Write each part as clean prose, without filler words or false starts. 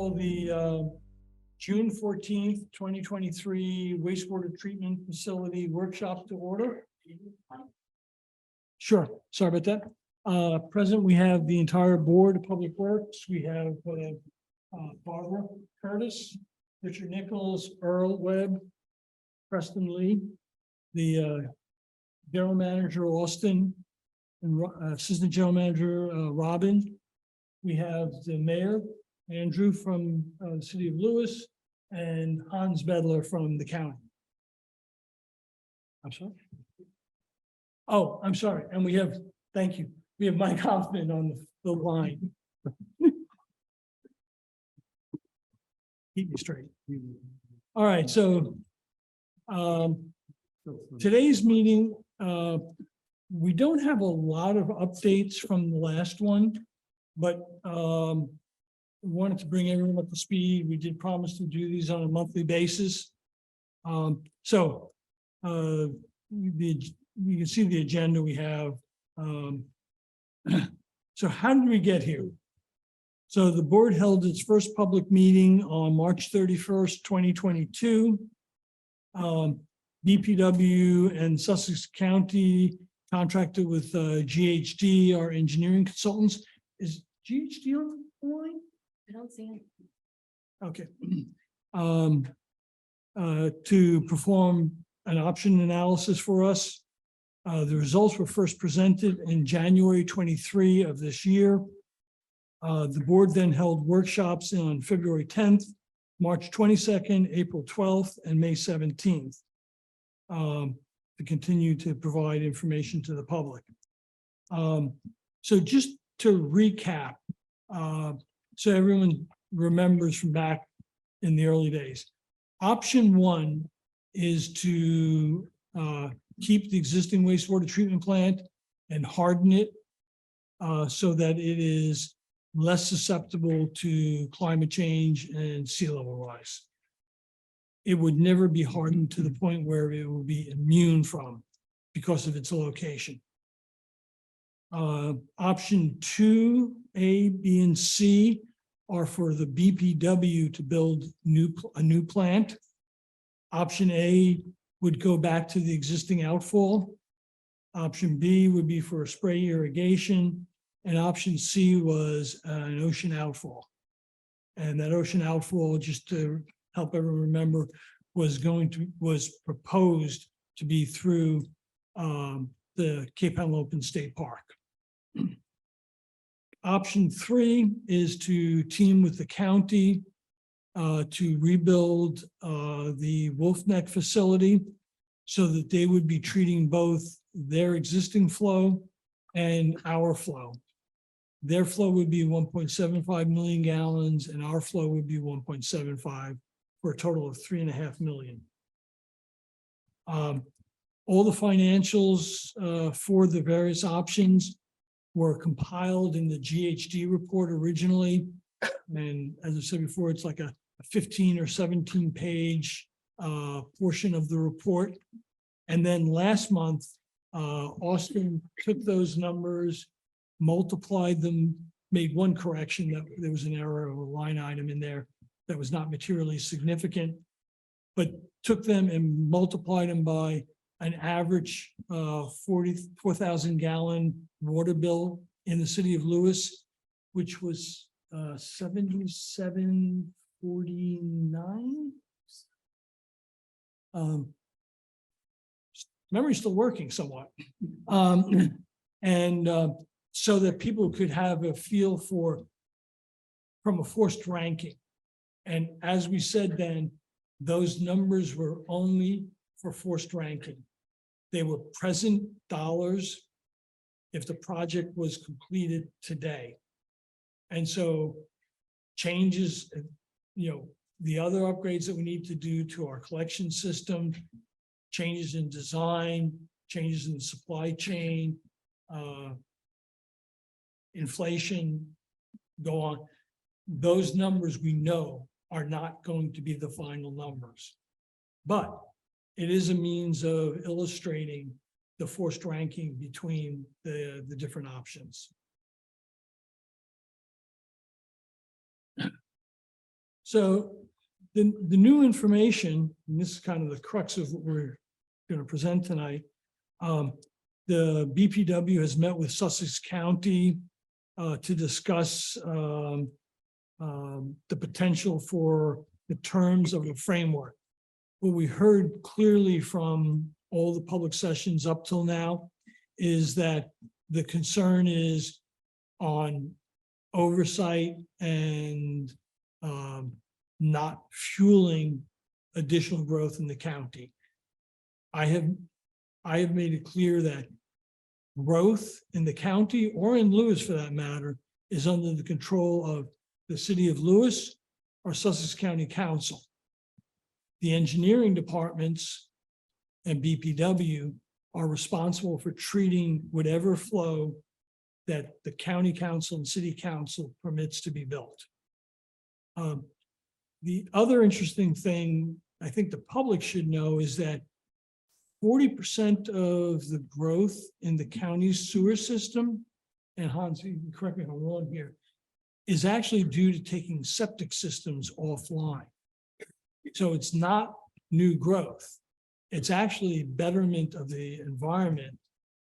call the June 14th, 2023 wastewater treatment facility workshop to order. Sure, sorry about that. Present, we have the entire board of Public Works. We have Barbara Curtis, Richard Nichols, Earl Webb, Preston Lee, the general manager Austin, and assistant general manager Robin. We have the mayor, Andrew from the city of Lewes, and Hans Bedler from the county. I'm sorry. Oh, I'm sorry. And we have, thank you. We have Mike Hoffman on the line. Keep me straight. All right, so today's meeting, we don't have a lot of updates from the last one, but we wanted to bring everyone up to speed. We did promise to do these on a monthly basis. You can see the agenda we have. So how did we get here? So the board held its first public meeting on March 31st, 2022. BPW and Sussex County contracted with GHD, our engineering consultants. Is GHD on the line? I don't see it. Okay. To perform an option analysis for us. The results were first presented in January 23 of this year. The board then held workshops on February 10th, March 22nd, April 12th, and May 17th to continue to provide information to the public. So just to recap, so everyone remembers from back in the early days, option one is to keep the existing wastewater treatment plant and harden it so that it is less susceptible to climate change and sea level rise. It would never be hardened to the point where it will be immune from because of its location. Option 2, A, B, and C are for the BPW to build a new plant. Option A would go back to the existing outfall. Option B would be for a spray irrigation. And option C was an ocean outfall. And that ocean outfall, just to help everyone remember, was proposed to be through the Cape Henlopen State Park. Option 3 is to team with the county to rebuild the Wolf Neck facility so that they would be treating both their existing flow and our flow. Their flow would be 1.75 million gallons and our flow would be 1.75 for a total of 3.5 million. All the financials for the various options were compiled in the GHD report originally. And as I said before, it's like a 15 or 17 page portion of the report. And then last month, Austin took those numbers, multiplied them, made one correction that there was an error of a line item in there that was not materially significant, but took them and multiplied them by an average 44,000 gallon water bill in the city of Lewes, which was 7749. Memory's still working somewhat. So that people could have a feel from a forced ranking. And as we said then, those numbers were only for forced ranking. They were present dollars if the project was completed today. And so changes, the other upgrades that we need to do to our collection system, changes in design, changes in the supply chain, inflation, go on. Those numbers we know are not going to be the final numbers, but it is a means of illustrating the forced ranking between the different options. So the new information, and this is kind of the crux of what we're going to present tonight. The BPW has met with Sussex County to discuss the potential for the terms of a framework. What we heard clearly from all the public sessions up till now is that the concern is on oversight and not fueling additional growth in the county. I have made it clear that growth in the county or in Lewes for that matter is under the control of the city of Lewes or Sussex County Council. The engineering departments and BPW are responsible for treating whatever flow that the county council and city council permits to be built. The other interesting thing I think the public should know is that 40% of the growth in the county's sewer system, and Hans, you can correct me if I'm wrong here, is actually due to taking septic systems offline. So it's not new growth. It's actually betterment of the environment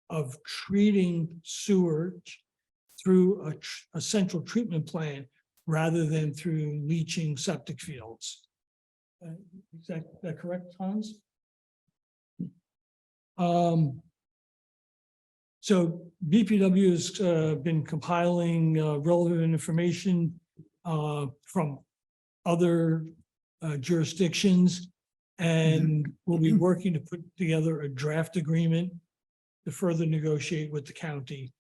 of treating sewage through a central treatment plant rather than through leaching septic fields. Is that correct, Hans? So BPW has been compiling relevant information from other jurisdictions, and we'll be working to put together a draft agreement to further negotiate with the county.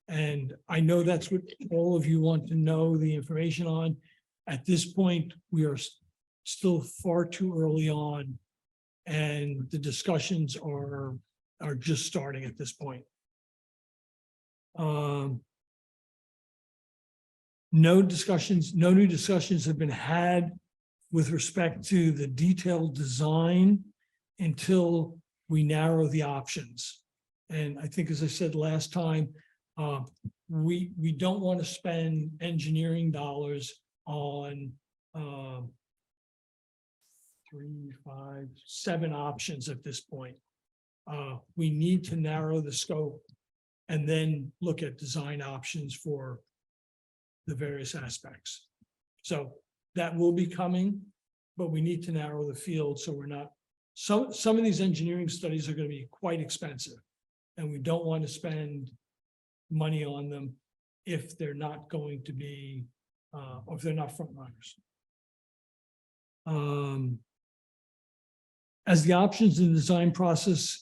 And I know that's what all of you want to know the information on. At this point, we are still far too early on, and the discussions are just starting at this point. No new discussions have been had with respect to the detailed design until we narrow the options. And I think, as I said last time, we don't want to spend engineering dollars on 3, 5, 7 options at this point. We need to narrow the scope and then look at design options for the various aspects. So that will be coming, but we need to narrow the field so we're not, some of these engineering studies are going to be quite expensive, and we don't want to spend money on them if they're not going to be, or if they're not front runners. As the options in the design process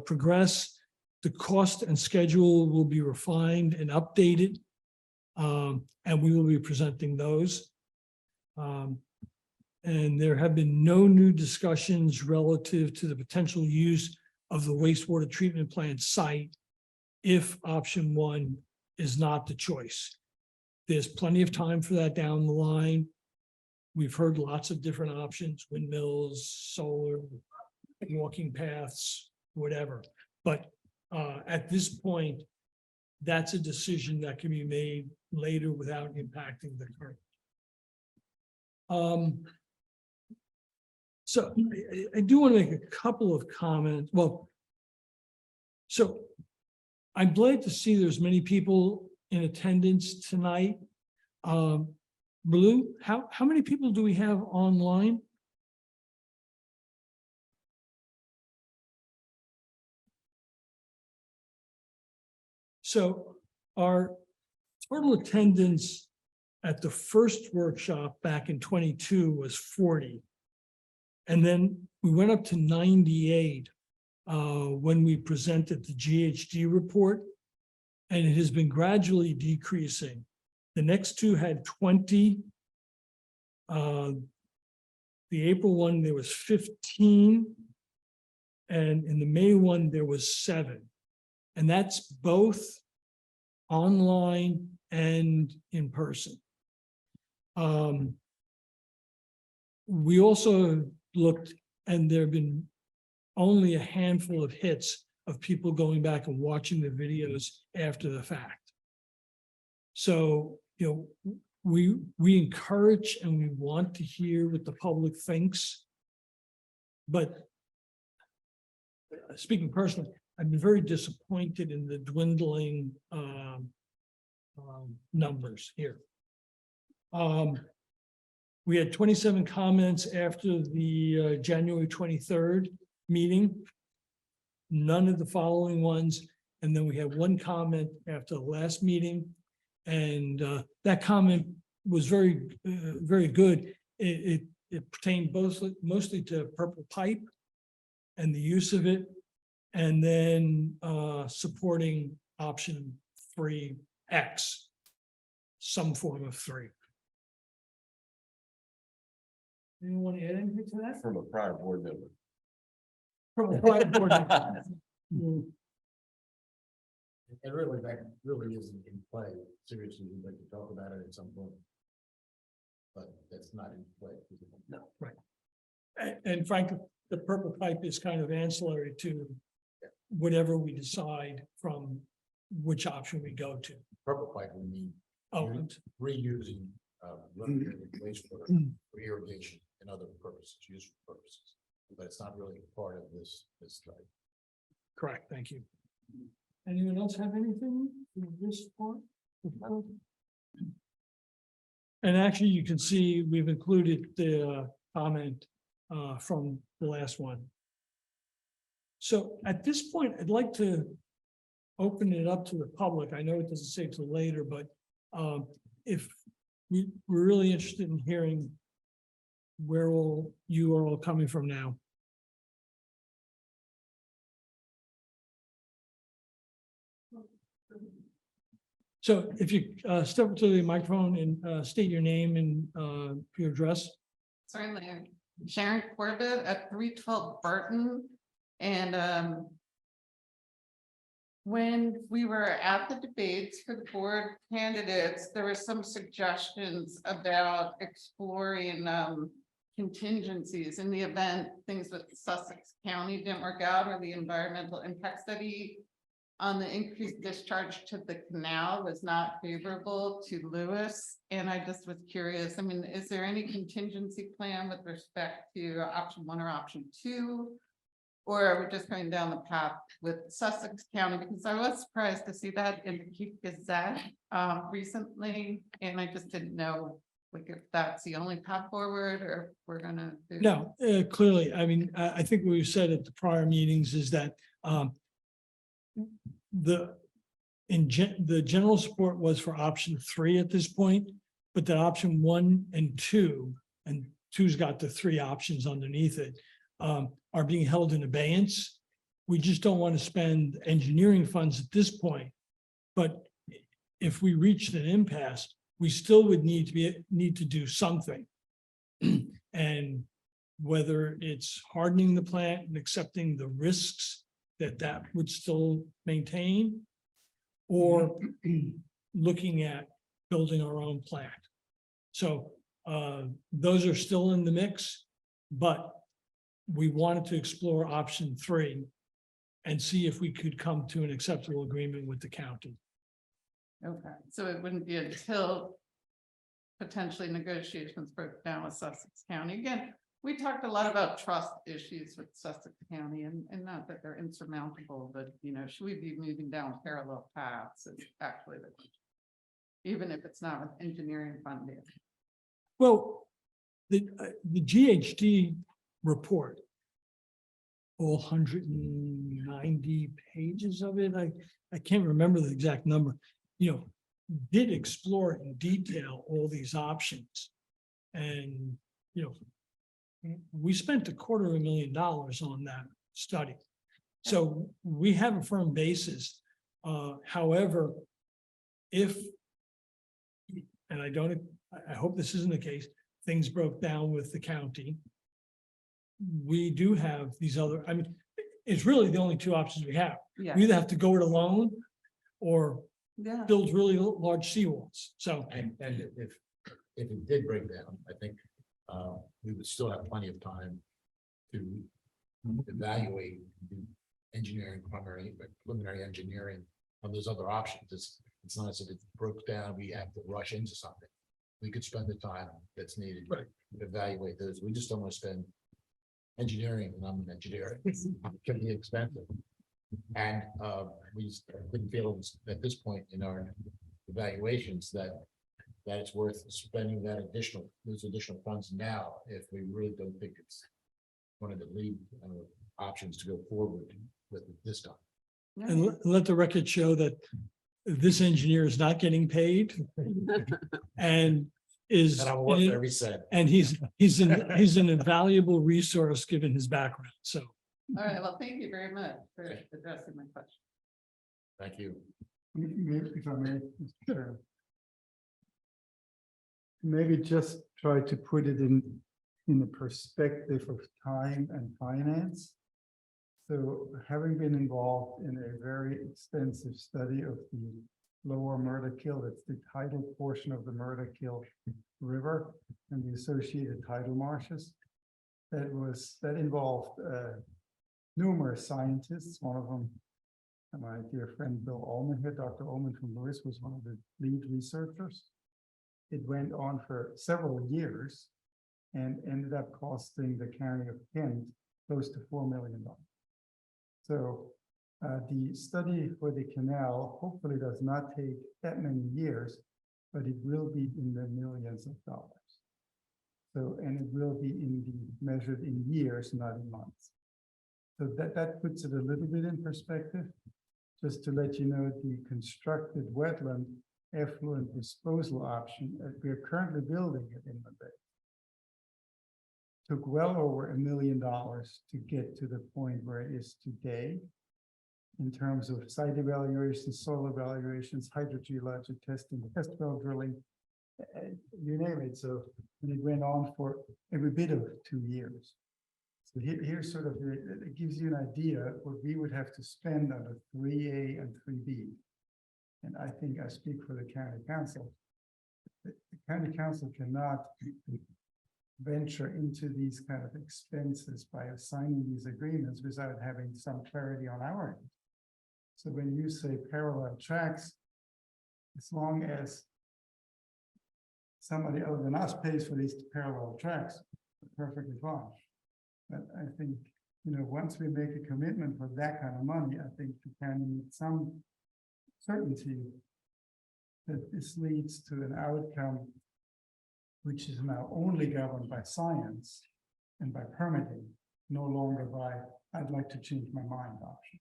progress, the cost and schedule will be refined and updated, and we will be presenting those. And there have been no new discussions relative to the potential use of the wastewater treatment plant site if option 1 is not the choice. There's plenty of time for that down the line. We've heard lots of different options: windmills, solar, walking paths, whatever. But at this point, that's a decision that can be made later without impacting the current. So I do want to make a couple of comments. Well, so I'm glad to see there's many people in attendance tonight. Blue, how many people do we have online? So our total attendance at the first workshop back in 22 was 40. And then we went up to 98 when we presented the GHG report, and it has been gradually decreasing. The next two had 20. The April one, there was 15. And in the May one, there was 7. And that's both online and in person. We also looked, and there have been only a handful of hits of people going back and watching the videos after the fact. So, we encourage and we want to hear what the public thinks. But speaking personally, I've been very disappointed in the dwindling numbers here. We had 27 comments after the January 23rd meeting. None of the following ones. And then we had one comment after the last meeting. And that comment was very good. It pertained mostly to purple pipe and the use of it. And then supporting option 3X, some form of 3. Anyone want to add anything to that? From a prior board member. From a private board member. And really, that really isn't in play. Seriously, we'd like to talk about it at some point. But that's not in play. No, right. And frankly, the purple pipe is kind of ancillary to whatever we decide from which option we go to. Purple pipe will mean Oh, reusing wastewater for irrigation and other purposes, useful purposes. But it's not really part of this study. correct. Thank you. Anyone else have anything for this part? And actually, you can see we've included the comment from the last one. So at this point, I'd like to open it up to the public. I know it doesn't say till later, but if we're really interested in hearing where all you are all coming from now. So if you step up to the microphone and state your name and your address. Certainly, Sharon Corbett at 312 Barton. And when we were at the debates for the board candidates, there were some suggestions about exploring contingencies in the event things with Sussex County didn't work out, or the environmental impact study on the increased discharge to the canal was not favorable to Lewes. And I just was curious, I mean, is there any contingency plan with respect to option 1 or option 2? Or are we just going down the path with Sussex County? Because I was surprised to see that in the Keith Gazette recently. And I just didn't know like if that's the only path forward or if we're gonna do. No, clearly, I mean, I think what we've said at the prior meetings is that the general support was for option 3 at this point, but that option 1 and 2, and 2's got the 3 options underneath it, are being held in abeyance. We just don't want to spend engineering funds at this point. But if we reached an impasse, we still would need to do something. And whether it's hardening the plant and accepting the risks that would still maintain, or looking at building our own plant. So those are still in the mix, but we wanted to explore option 3 and see if we could come to an acceptable agreement with the county. Okay, so it wouldn't be until potentially negotiations broke down with Sussex County. Again, we talked a lot about trust issues with Sussex County and not that they're insurmountable, but you know, should we be moving down parallel paths? It's actually the question, even if it's not with engineering funding. Well, the GHD report, all 190 pages of it, I can't remember the exact number, you know, did explore in detail all these options. And, you know, we spent $250,000 on that study. So we have a firm basis. However, if, and I hope this isn't the case, things broke down with the county, we do have these other, I mean, it's really the only 2 options we have. Yeah, We either have to go it alone or yeah. build really large seawalls. So, And if it did break down, I think we would still have plenty of time to evaluate the engineering, preliminary engineering on those other options. It's not as if it broke down, we have to rush into something. we could spend the time that's needed. Right. To evaluate those. We just don't want to spend engineering, and I'm an engineer, it can be expensive. And we just didn't feel at this point in our evaluations that it's worth spending those additional funds now, if we really don't think it's one of the lead options to go forward with this time. And let the record show that this engineer is not getting paid and is, And I'm worth every cent. and he's an invaluable resource given his background. So All right, well, thank you very much for addressing my question. Thank you. If I may, Mr. Chair. Maybe just try to put it in the perspective of time and finance. So having been involved in a very extensive study of the lower Murderkill, that's the tidal portion of the Murderkill River and the associated tidal marshes, that involved numerous scientists. One of them, my dear friend Bill Ullman here, Dr. Ullman from Lewes, was one of the lead researchers. It went on for several years and ended up costing the county of Kent close to $4 million. So the study for the canal hopefully does not take that many years, but it will be in the millions of dollars. So, and it will be measured in years, not in months. So that puts it a little bit in perspective. Just to let you know, the constructed wetland effluent disposal option that we are currently building at Inland Bay took well over $1 million to get to the point where it is today in terms of site evaluations, soil evaluations, hydrogeologic testing, test well drilling, you name it. So, and it went on for every bit of 2 years. So here's sort of, it gives you an idea what we would have to spend on a 3A and 3B. And I think I speak for the county council. The county council cannot venture into these kind of expenses by assigning these agreements without having some clarity on our end. So when you say parallel tracks, as long as somebody other than us pays for these parallel tracks, perfectly fine. But I think, you know, once we make a commitment for that kind of money, I think the county needs some certainty that this leads to an outcome which is now only governed by science and by permitting, no longer by, I'd like to change my mind option.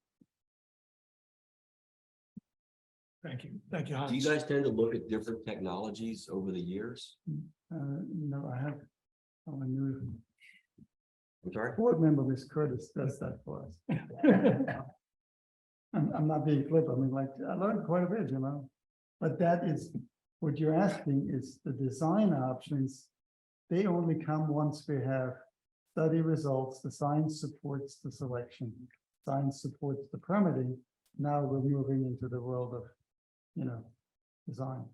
thank you. Thank you, Do you Hans. guys tend to look at different technologies over the years? No, I have, oh, I knew, I'm sorry? board member Ms. Curtis does that for us. I'm not being flip, I mean, like, I learned quite a bit, you know, but that is, what you're asking is the design options. They only come once we have study results, the science supports the selection, science supports the permitting. Now we're moving into the world of, you know, design.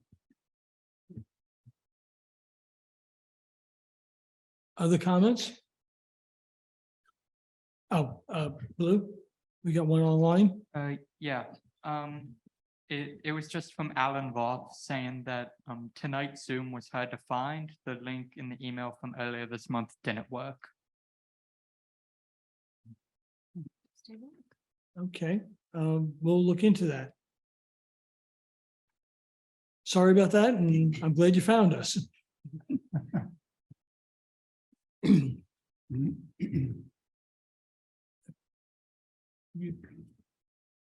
Other comments? Oh, Blue, we got one online. Yeah, it was just from Alan Roth saying that tonight Zoom was hard to find. The link in the email from earlier this month didn't work. Okay, we'll look into that. Sorry about that, and I'm glad you found us.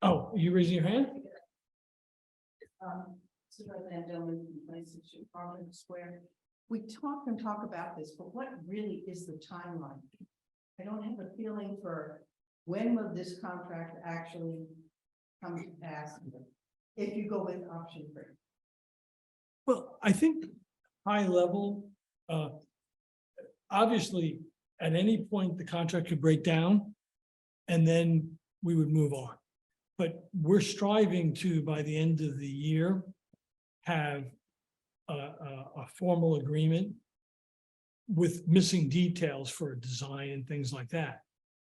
Oh, are you raising your hand? We talk about this, but what really is the timeline? I don't have a feeling for when will this contract actually come to pass if you go with option 3. Well, I think high level, obviously, at any point, the contract could break down and then we would move on. But we're striving to, by the end of the year, have a formal agreement with missing details for a design and things like that.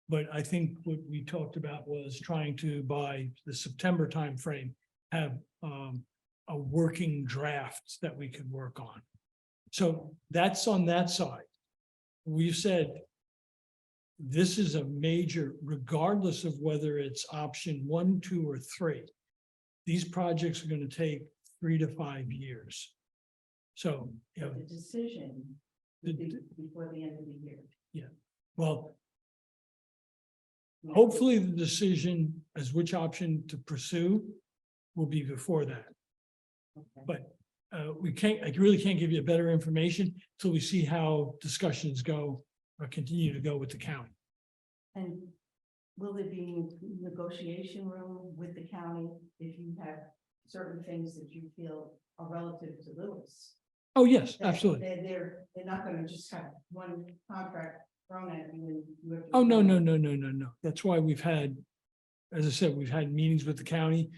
But I think what we talked about was trying to, by the September timeframe, have a working draft that we could work on. So that's on that side. We've said this is a major, regardless of whether it's option 1, 2, or 3. These projects are going to take 3 to 5 years. So, you know, The decision would be before the end of the year. well, hopefully the decision as which option to pursue will be before that. Okay. But I really can't give you better information till we see how discussions go or continue to go with the county. And will there be negotiation room with the county if you have certain things that you feel are relative to Lewes? Oh, yes, That absolutely. They're not gonna just have one contract thrown at you and you have to. Oh, no. That's why we've had, as I said, we've had meetings with the county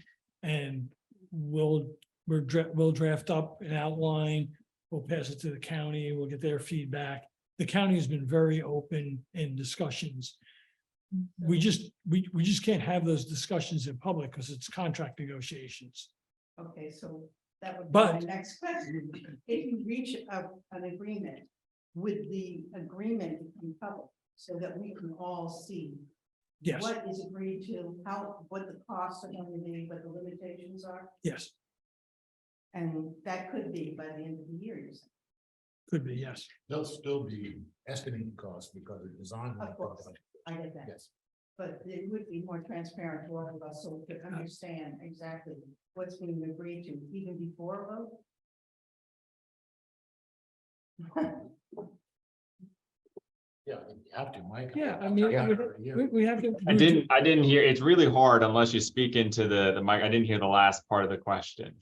and we'll draft up an outline. We'll pass it to the county. We'll get their feedback. The county has been very open in discussions. We just can't have those discussions in public because it's contract negotiations. Okay, so that would be But- my next question. If you reach an agreement, would the agreement become public so that we can all see Yes, what is agreed to, what the costs are going to be, what the limitations are? yes, And that could be by the end of the year, you said. could be, yes. There'll still be estimating costs because of design. Of course. I get that. Yes. But it would be more transparent to all of us so we could understand exactly what's being agreed to even before a vote. Yeah, you have to, Mike. Yeah, I mean, Yeah. we have to. I didn't hear, it's really hard unless you speak into the mic. I didn't hear the last part of the question.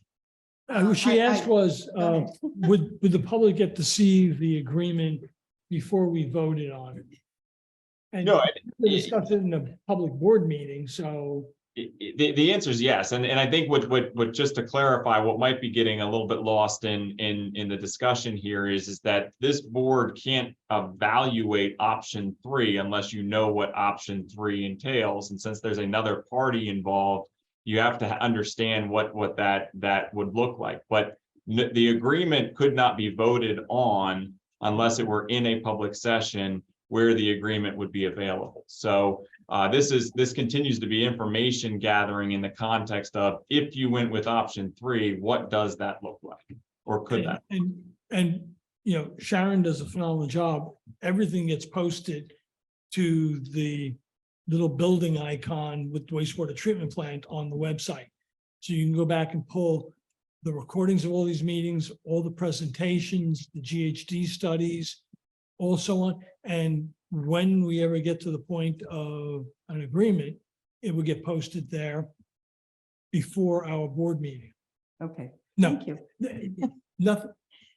What she asked was, Go ahead. would the public get to see the agreement before we voted on it? And No, we discussed it in a public board meeting, so, the answer is yes, and I think what just to clarify, what might be getting a little bit lost in the discussion here is that this board can't evaluate option 3 unless you know what option 3 entails, and since there's another party involved, you have to understand what that would look like. But the agreement could not be voted on unless it were in a public session where the agreement would be available. So this continues to be information gathering in the context of if you went with option 3, what does that look like? Or could that? and, you know, Sharon does a phenomenal job. Everything gets posted to the little building icon with the wastewater treatment plant on the website. So you can go back and pull the recordings of all these meetings, all the presentations, the GHD studies, also on, and when we ever get to the point of an agreement, it will get posted there before our board meeting. Okay, No, thank you.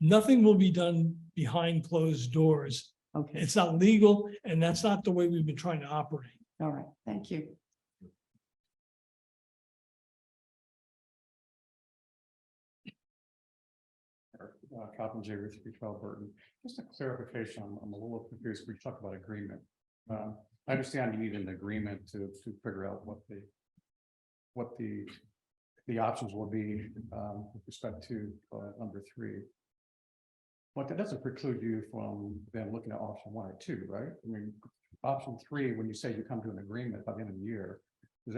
nothing will be done behind closed doors. Okay, It's not legal, and that's not the way we've been trying to operate. all right, thank you. Captain J. Ruth 312 Burton. Just a clarification, I'm a little confused. We talked about agreement. I understand you need an agreement to figure out what the options will be with respect to number 3. But that doesn't preclude you from then looking at option 1 or 2, right? I mean, option 3, when you say you come to an agreement by the end of the year, which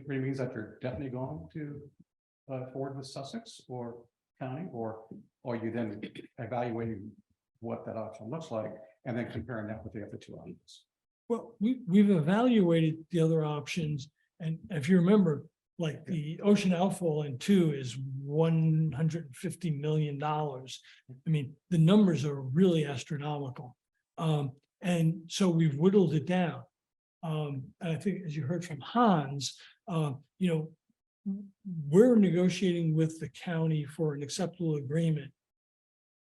means that you're definitely going to forward with Sussex or county, or are you then evaluating what that option looks like and then comparing that with the other 2 options? Well, we've evaluated the other options, and if you remember, like the ocean outfall in 2 is $150 million. I mean, the numbers are really astronomical. And so we've whittled it down. And I think, as you heard from Hans, you know, we're negotiating with the county for an acceptable agreement.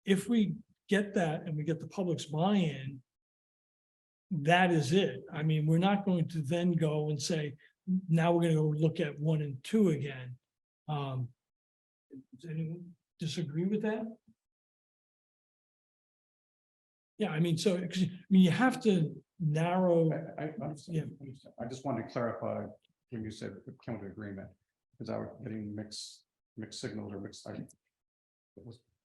If we get that and we get the public's buy-in, that is it. I mean, we're not going to then go and say, now we're going to go look at 1 and 2 again. Does anyone disagree with that? Yeah, I mean, so, 'cause, I mean, you have to narrow. I understand. I just wanted to clarify when you said come to agreement, because I was getting mixed signals or mixed.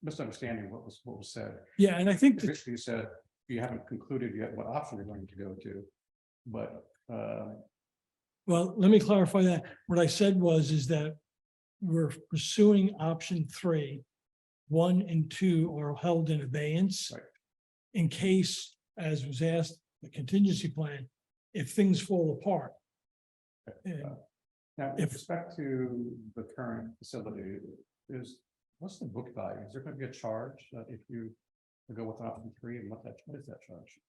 misunderstanding what was said. Yeah, and I think that, You said you haven't concluded yet what option you're going to go to, but, well, let me clarify that. What I said is that we're pursuing option 3. 1 and 2 are held in abeyance. Right. In case, as was asked, the contingency plan, if things fall apart. And now, with If- respect to the current facility, what's the book value? Is there going to be a charge if you go with option 3, and what is that charge?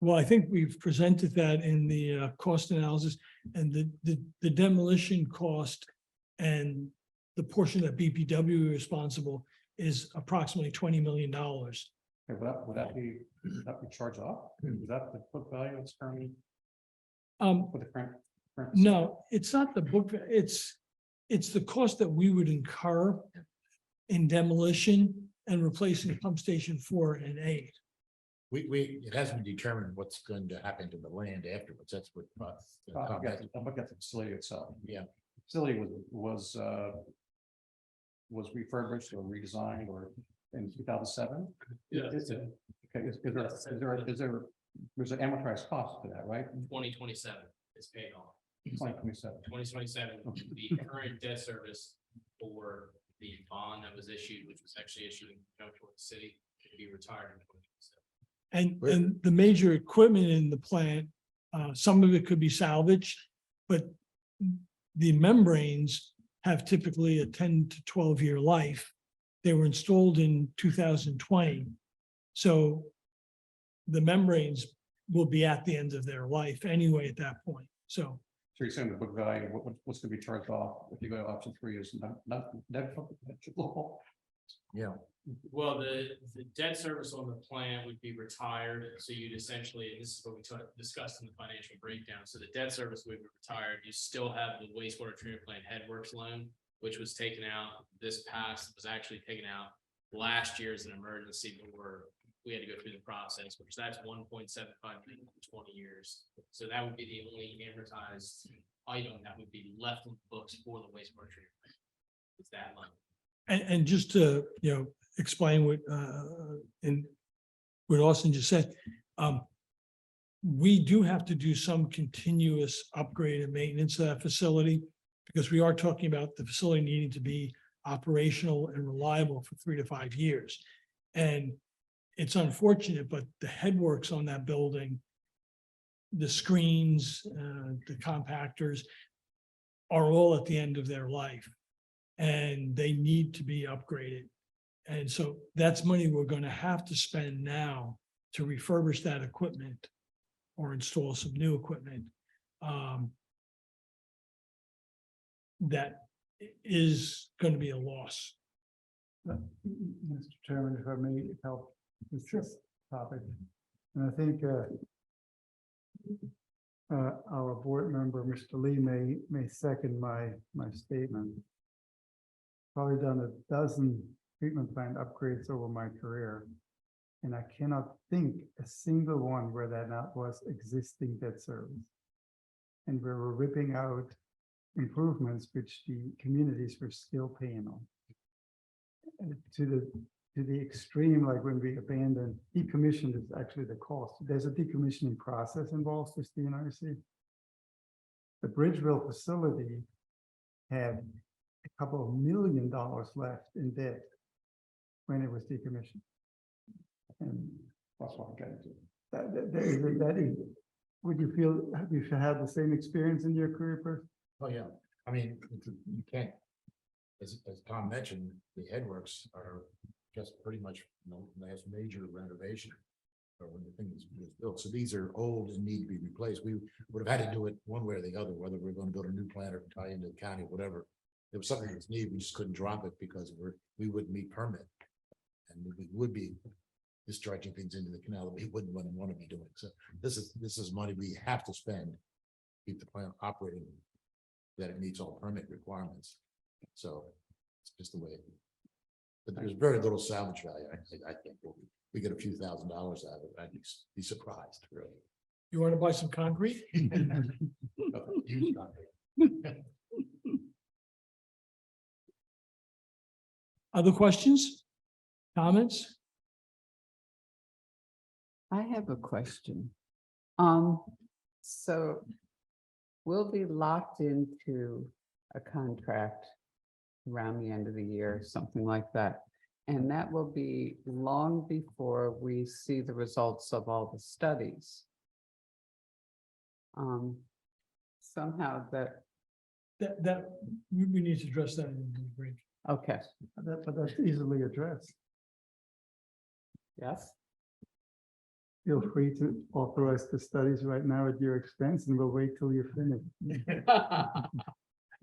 Well, I think we've presented that in the cost analysis, and the demolition cost and the portion that BPW is responsible is approximately $20 million. Okay, would that be charged off? Is that the book value that's currently for the current? No, it's not the book, it's the cost that we would incur in demolition and replacing pump station 4 and 8. It hasn't been determined what's going to happen to the land afterwards. That's what. I'm looking at the facility itself. Yeah. Facility was refurbished or redesigned or in 2007? Yeah. Okay, there's an amortized cost to that, right? 2027 is paid off. 2027. 2027, the current debt service for the bond that was issued, which was actually issued in conjunction with the city, to be retired in 2027. And the major equipment in the plant, some of it could be salvaged, but the membranes have typically a 10 to 12-year life. They were installed in 2020. So the membranes will be at the end of their life anyway at that point. So So you're saying the book value, what's going to be charged off if you go to option 3 is not negligible? Yeah. Well, the debt service on the plant would be retired, so you'd essentially, and this is what we discussed in the financial breakdown, so the debt service would be retired, you still have the wastewater treatment plant headworks loan, which was taken out was actually taken out last year as an emergency, but we had to go through the process, which that's 1.75 million for 20 years. So that would be the only amortized item that would be left on the books for the wastewater treatment plant. It's that loan. And just to, explain what, what Austin just said, we do have to do some continuous upgrade and maintenance of that facility, because we are talking about the facility needing to be operational and reliable for 3 to 5 years. And it's unfortunate, but the headworks on that building, the screens, the compactors are all at the end of their life, and they need to be upgraded. And so that's money we're going to have to spend now to refurbish that equipment or install some new equipment. That is going to be a loss. Mr. Chairman, if I may help with this topic. And I think our board member, Mr. Lee, may second my statement. Probably done a dozen treatment plant upgrades over my career. And I cannot think a single one where that not was existing debt service. And we were ripping out improvements which the communities were still paying on. And to the extreme, like when we abandoned, decommissioned is actually the cost. There's a decommissioning process involved with the NRC. The Bridgeville facility had a couple of $1 million left in debt when it was decommissioned. And That's what I'm getting to. that is, would you feel, have you had the same experience in your career, person? Oh, yeah. I mean, you can't, as Tom mentioned, the headworks are just pretty much, last major renovation. Or when the thing was built. So these are old and need to be replaced. We would have had to do it one way or the other, whether we're going to build a new plant or tie into the county, whatever. There was something that's needed. We just couldn't drop it because we wouldn't meet permit. And we would be discharging things into the canal that we wouldn't want to be doing. So this is money we have to spend, to keep the plant operating, that it meets all permit requirements. So it's just the way. But there's very little salvage value. I think we get a few $1,000s out of it. I'd be surprised, really. You want to buy some concrete? Huge concrete. Other questions? Comments? I have a question. So we'll be locked into a contract around the end of the year, something like that. And that will be long before we see the results of all the studies. Somehow That, we need to address that in the brief. okay, But that's easily addressed. yes, Feel free to authorize the studies right now at your expense and we'll wait till you're finished.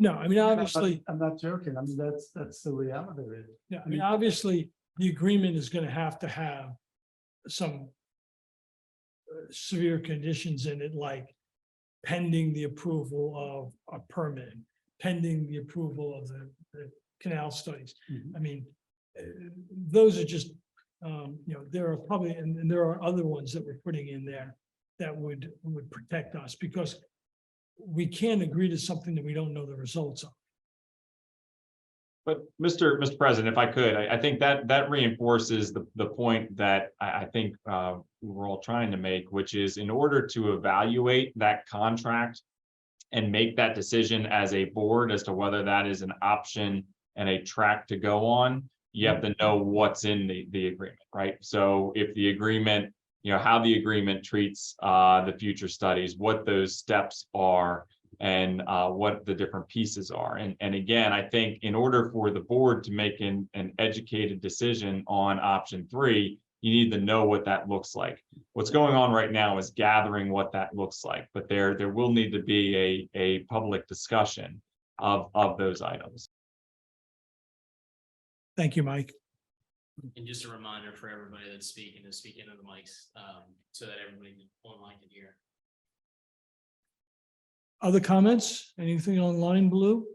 No, I mean, obviously, I'm not joking. I mean, that's the reality of it. yeah, I mean, obviously, the agreement is gonna have some severe conditions in it, like pending the approval of a permit, pending the approval of the canal studies. Mhm. I mean, those are just, there are probably, and there are other ones that we're putting in there that would protect us, because we can't agree to something that we don't know the results of. But Mr. President, if I could, I think that reinforces the point that I think we're all trying to make, which is in order to evaluate that contract and make that decision as a board as to whether that is an option and a track to go on, you have to know what's in the agreement, right? So if the agreement, how the agreement treats the future studies, what those steps are, and what the different pieces are. And again, I think in order for the board to make an educated decision on option 3, you need to know what that looks like. What's going on right now is gathering what that looks like, but there will need to be a public discussion of those items. Thank you, Mike. And just a reminder for everybody that's speaking to speak into the mics, so that everybody online can hear. Other comments? Anything online, Blue?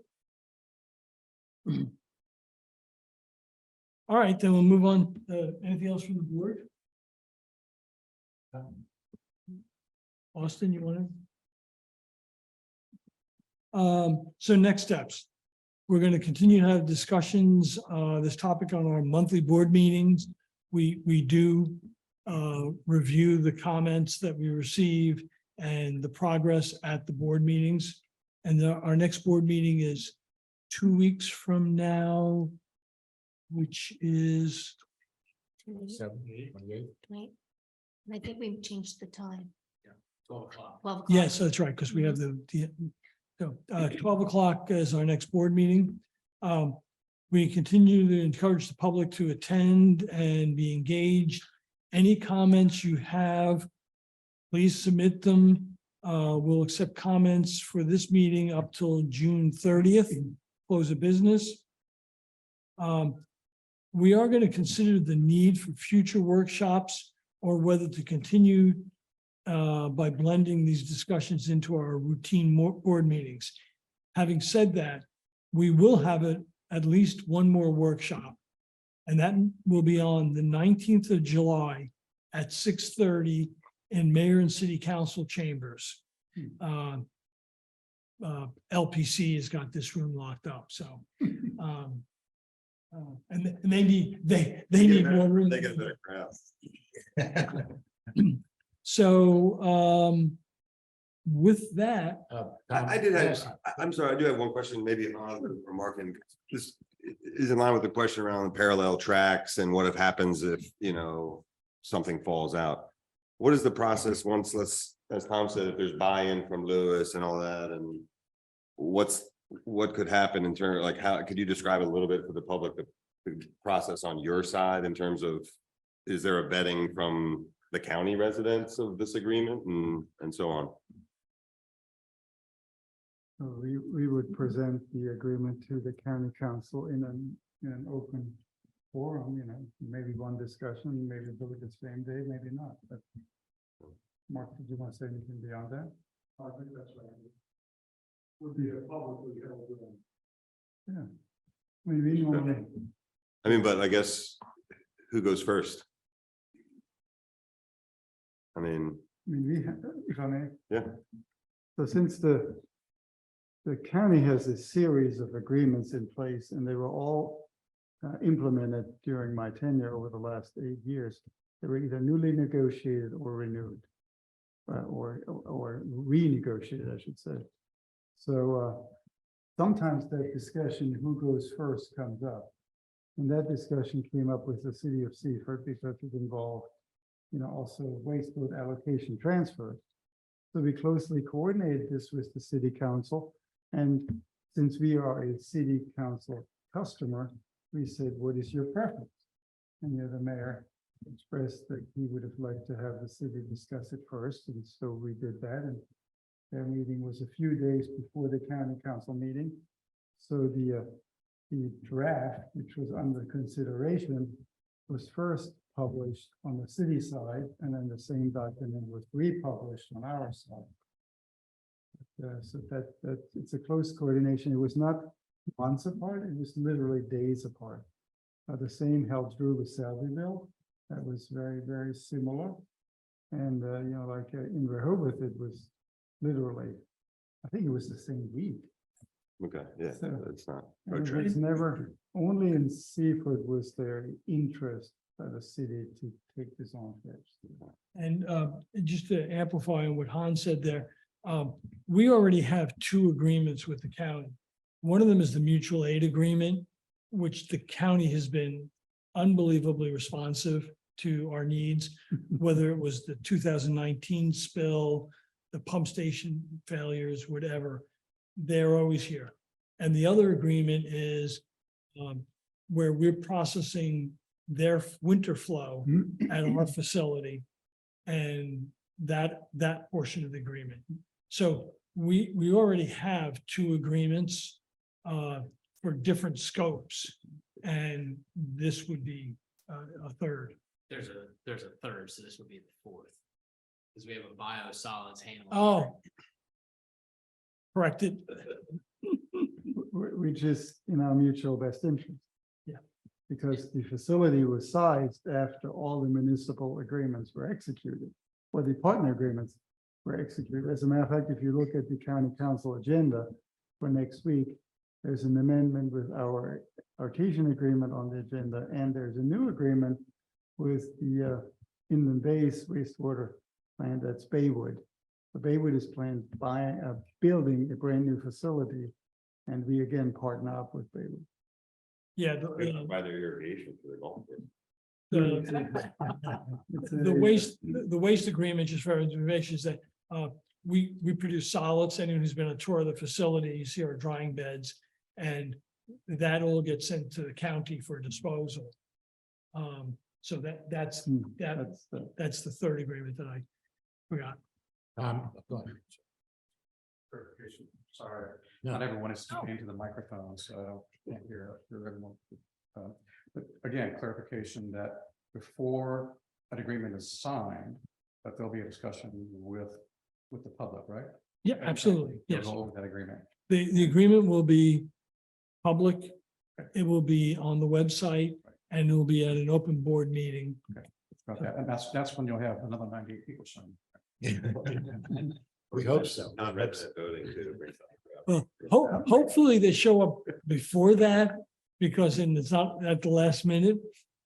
All right, then we'll move on. Anything else from the board? Austin, you want to? So next steps. We're going to continue to have discussions, this topic on our monthly board meetings. We do review the comments that we receive and the progress at the board meetings. And our next board meeting is 2 weeks from now, which is 28. Right. And I think we've changed the time. 12 o'clock. 12 o'clock. yes, that's right, because we have the 12 o'clock is our next board meeting. We continue to encourage the public to attend and be engaged. Any comments you have, please submit them. We'll accept comments for this meeting up till June 30th, close of business. We are going to consider the need for future workshops or whether to continue by blending these discussions into our routine board meetings. Having said that, we will have at least one more workshop, and that will be on the 19th of July at 6:30 in Mayor and City Council chambers. LPC has got this room locked up, so. And they need more room. They get a better crowd. So, with that, I did have, I'm sorry, I do have one question, maybe on or Mark, and this is in line with the question around the parallel tracks and what happens if, something falls out. What is the process once, as Tom said, if there's buy-in from Lewes and all that, and what could happen in terms, like, how could you describe a little bit for the public, the process on your side in terms of, is there a vetting from the county residents of this agreement and so on? We would present the agreement to the county council in an open forum, maybe one discussion, maybe do it the same day, maybe not, but. Mark, did you want to say anything beyond that? I think that's right. Would be a publicly held event. Yeah. We normally. But I guess, who goes first? If I may. Yeah. So since the county has a series of agreements in place and they were all implemented during my tenure over the last 8 years. They were either newly negotiated or renewed. Or renegotiated, I should say. So sometimes that discussion, who goes first, comes up. And that discussion came up with the city of Seaford because it involved, also wastewater allocation transfer. So we closely coordinated this with the city council. And since we are a city council customer, we said, what is your preference? And the mayor expressed that he would have liked to have the city discuss it first. And so we did that. And their meeting was a few days before the county council meeting. So the draft, which was under consideration, was first published on the city side, and then the same document was republished on our side. So that it's a close coordination. It was not months apart, it was literally days apart. The same held true with Selbyville. That was very, very similar. And, like in Rehoboth, it was literally, I think it was the same week. Okay, yeah, So- it's not. And it was never, only in Seaford was there interest by the city to take this on first. And just to amplify on what Hans said there, we already have 2 agreements with the county. One of them is the mutual aid agreement, which the county has been unbelievably responsive to our needs, whether it was the 2019 spill, the pump station failures, whatever, they're always here. And the other agreement is where we're processing their winter flow at our facility, and that portion of the agreement. So we already have 2 agreements for different scopes, and this would be a third. There's a third, so this would be the 4th. Because we have a biosolids handling. Oh. Corrected. Which is in our mutual best interest. Yeah. Because the facility was sized after all the municipal agreements were executed, or the partner agreements were executed. As a matter of fact, if you look at the county council agenda for next week, there's an amendment with our Artesian agreement on the agenda, and there's a new agreement with the Inland Bays wastewater plant, that's Baywood. The Baywood is planned building a brand new facility, and we again partner up with Baywood. Yeah. By their irrigation for the golf course. The waste agreement, just for information, is that we produce solids. Anyone who's been on a tour of the facility, you see our drying beds, and that all gets sent to the county for disposal. So that's the third agreement that I forgot. Go ahead. Clarification, sorry, No. not everyone is speaking into the microphone, so I can't hear everyone. But again, clarification that before an agreement is signed, that there'll be a discussion with the public, right? Yeah, absolutely. To Yes. go over that agreement. The agreement will be public. It will be on the website, and it will be at an open board meeting. About that. And that's when you'll have another 98 people sign. We hope so. Non-resident voting to bring something up. Well, hopefully they show up before that, because then it's not at the last minute,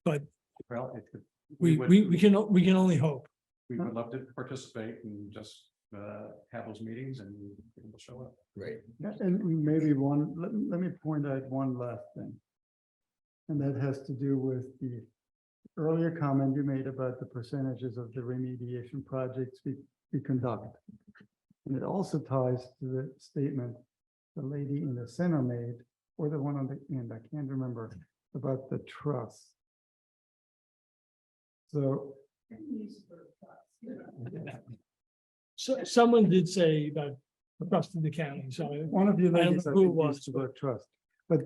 but Well, it could. we can only hope. We would love to participate and just have those meetings and people will show up. Great. Yeah, and maybe let me point out one last thing. And that has to do with the earlier comment you made about the percentages of the remediation projects we conduct. And it also ties to the statement the lady in the center made, or the one on the end, I can't remember, about the trust. So Someone did say about trust in the county, so. one of you I don't ladies, know I who it think, was, used the word trust, but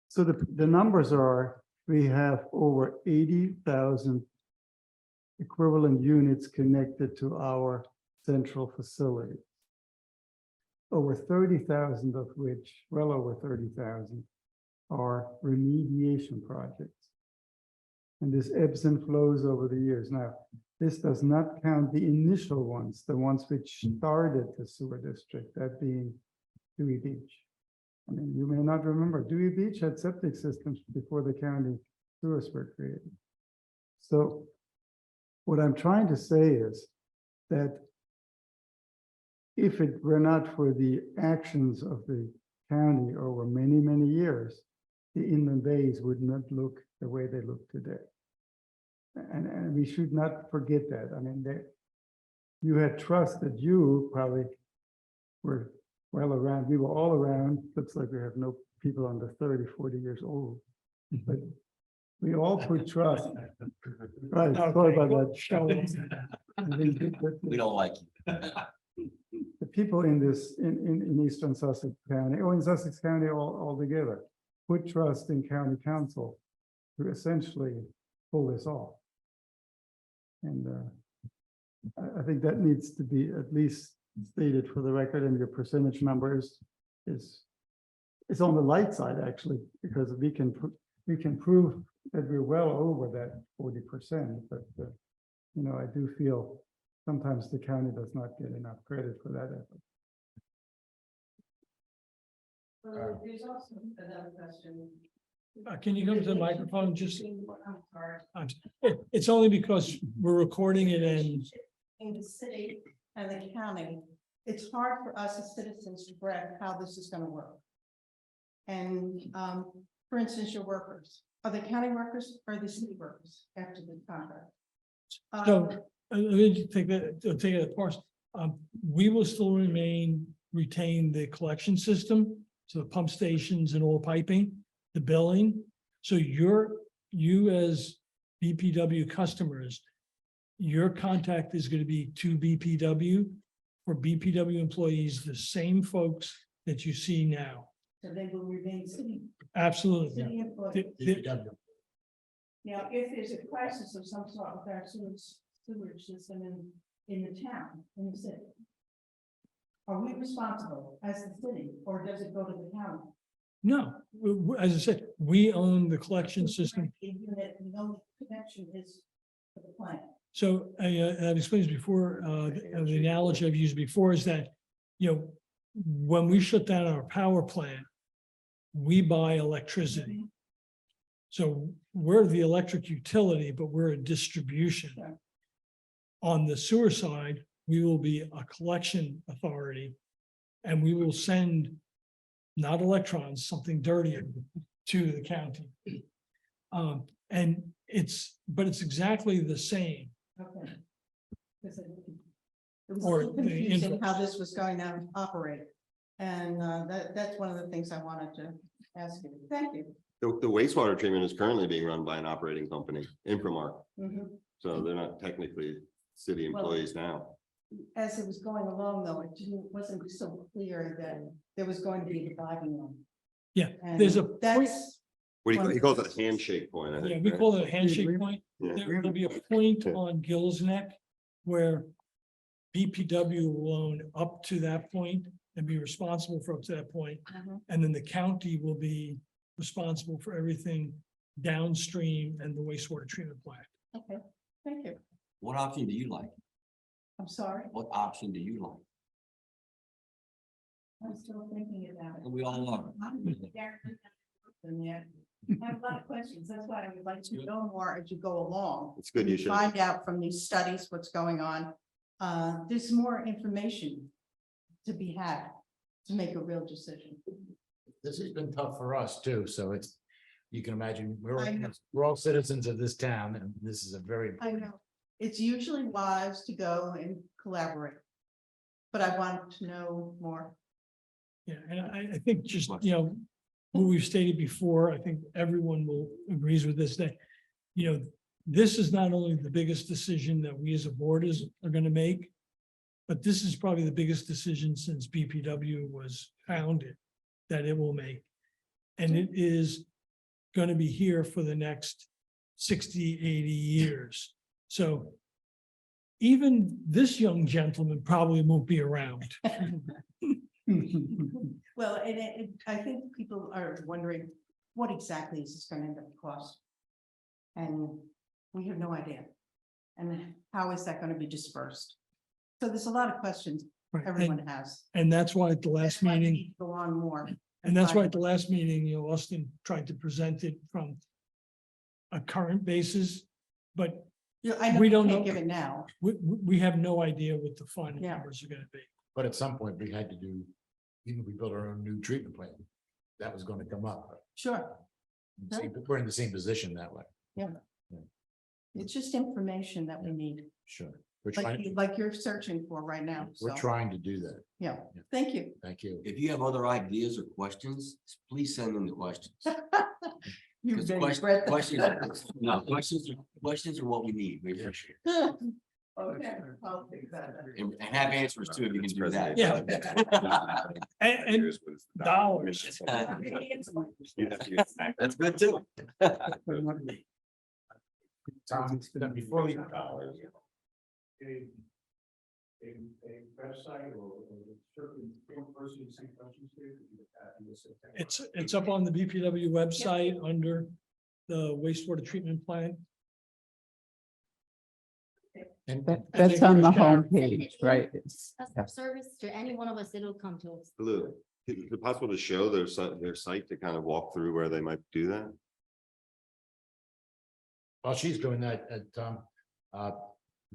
so the numbers are, we have over 80,000 equivalent units connected to our central facility. Over 30,000 of which, well over 30,000, are remediation projects. And this ebbs and flows over the years. Now, this does not count the initial ones, the ones which started the sewer district, that being Dewey Beach. I mean, you may not remember, Dewey Beach had septic systems before the county sewers were created. So what I'm trying to say is that if it were not for the actions of the county over many, many years, the inland bays would not look the way they look today. And we should not forget that. I mean, you had trust that you probably were well around. We were all around. Looks like we have no people under 30, 40 years old. But we all put trust. Right, sorry about that. We don't like you. The people in this, in eastern Sussex County, or in Sussex County altogether, put trust in county council to essentially pull this off. And I think that needs to be at least stated for the record, and your percentage numbers is on the light side, actually, because we can prove that we're well over that 40%, but you know, I do feel sometimes the county does not get enough credit for that effort. There's also another question. Can you come to the microphone? Just, I'm sorry. it's only because we're recording it and In the city and the county, it's hard for us as citizens to grasp how this is gonna work. And, for instance, your workers, are they county workers or are they city workers after the contract? So, let me take it apart. We will still retain the collection system, so the pump stations and all piping, the billing. So you as BPW customers, your contact is going to be to BPW. For BPW employees, the same folks that you see now. So they will remain city Absolutely. employees. BPW. Now, if there's a crisis of some sort with our sewage system in the town, in the city, are we responsible as the city, or does it go to the county? No, as I said, we own the collection system. Unit, no connection is to the plant. So I've explained this before, the analogy I've used before is that, you know, when we shut down our power plant, we buy electricity. So we're the electric utility, but we're a distribution. Sure. On the sewer side, we will be a collection authority, and we will send not electrons, something dirtier to the county. And it's exactly the same. Okay. Because it was Or a little the confusing info- how this was going to operate. And that's one of the things I wanted to ask you. Thank you. The wastewater treatment is currently being run by an operating company, Inframark, Mhm. so they're not technically city Well- employees now. As it was going along, though, wasn't so clear that there was going to be a dividing line. Yeah, And there's a point, that's, What do he calls it, a handshake point, I yeah, think. we right? call it a handshake agree. point. Yeah. There'll be a point on Gill's Neck where BPW will own up to that point and be responsible for up to that point. Mhm. And then the county will be responsible for everything downstream and the wastewater treatment plant. okay, thank you. What option do you like? I'm sorry, What option do you like? I'm still thinking about it. We all are. And yet, I have a lot of questions. That's why I would like to know more as you go along. It's good, you should. Find out from these studies what's going on. There's more information to be had to make a real decision. This has been tough for us too, so it's, you can imagine, I know. we're all citizens of this town, and this is a very. I know. It's usually wise to go and collaborate. But I want to know more. Yeah, and I think just, you know, what we've stated before, I think everyone will agrees with this, that, you know, this is not only the biggest decision that we as a board are gonna make, but this is probably the biggest decision since BPW was founded that it will make. And it is gonna be here for the next 60, 80 years. So even this young gentleman probably won't be around. Well, I think people are wondering, what exactly is this gonna end up cost? And we have no idea. And how is that gonna be dispersed? So there's a lot of questions Right, everyone has. and that's why at the last That's why we meeting, need to go on more. And that's why at the last meeting, Austin tried to present it from a current basis, but Yeah, I know we you don't can't know. give it now. we have no idea what the final Yeah. numbers are gonna be. But at some point, we had to do, even if we built our own new treatment plant, that was gonna come up. Sure, We're in the same position that way. it's just information that we need, Sure. We're trying, like you're searching for right now, so, we're trying to do that. yeah, thank you. Thank you. If you have other ideas or questions, please send them the questions. You 'Cause big questions, breath. no, questions are what we need. We appreciate it. Okay, I'll take that. And have answers too, if you can do that. Yeah. And dollars. That's good too. Tom, before we, It's up on the BPW website under the wastewater treatment plant. and That's on the Sharon. homepage, right? It's- Customer service to any one of us, it'll come to us. Lou, is it possible to show their site to kind of walk through where they might do that? while she's doing that, Tom,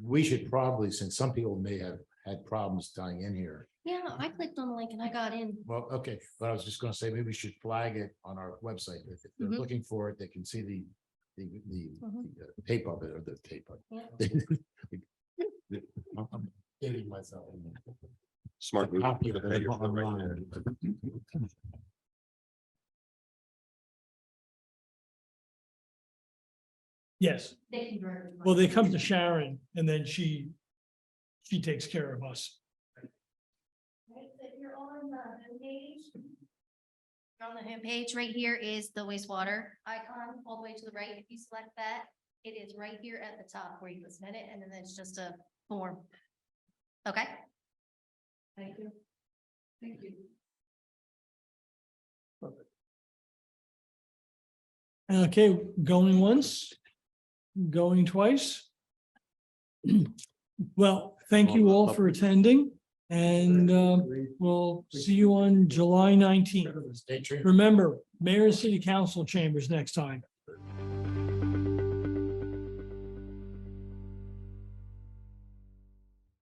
we should probably, since some people may have had problems tying in here. Yeah, I clicked on the link and I got in. Well, okay, but I was just gonna say, maybe we should flag it on our website. If they're Mhm. looking for it, they can see the tape of it or the tape of Yeah. it. I'm Kidding myself. Smart move. Copy of it online. Yes, They can direct me. well, they come to Sharon and then she takes care of us. Right, so if you're on the homepage. On the homepage, right here is the wastewater icon all the way to the right. If you select that, it is right here at the top where you can submit it, and then it's just a form. Okay? Thank you. Thank you. Okay, going once, going twice. Well, thank you all for attending and we'll see you on July 19th. Stay tuned. Remember, Mayor and City Council chambers next time.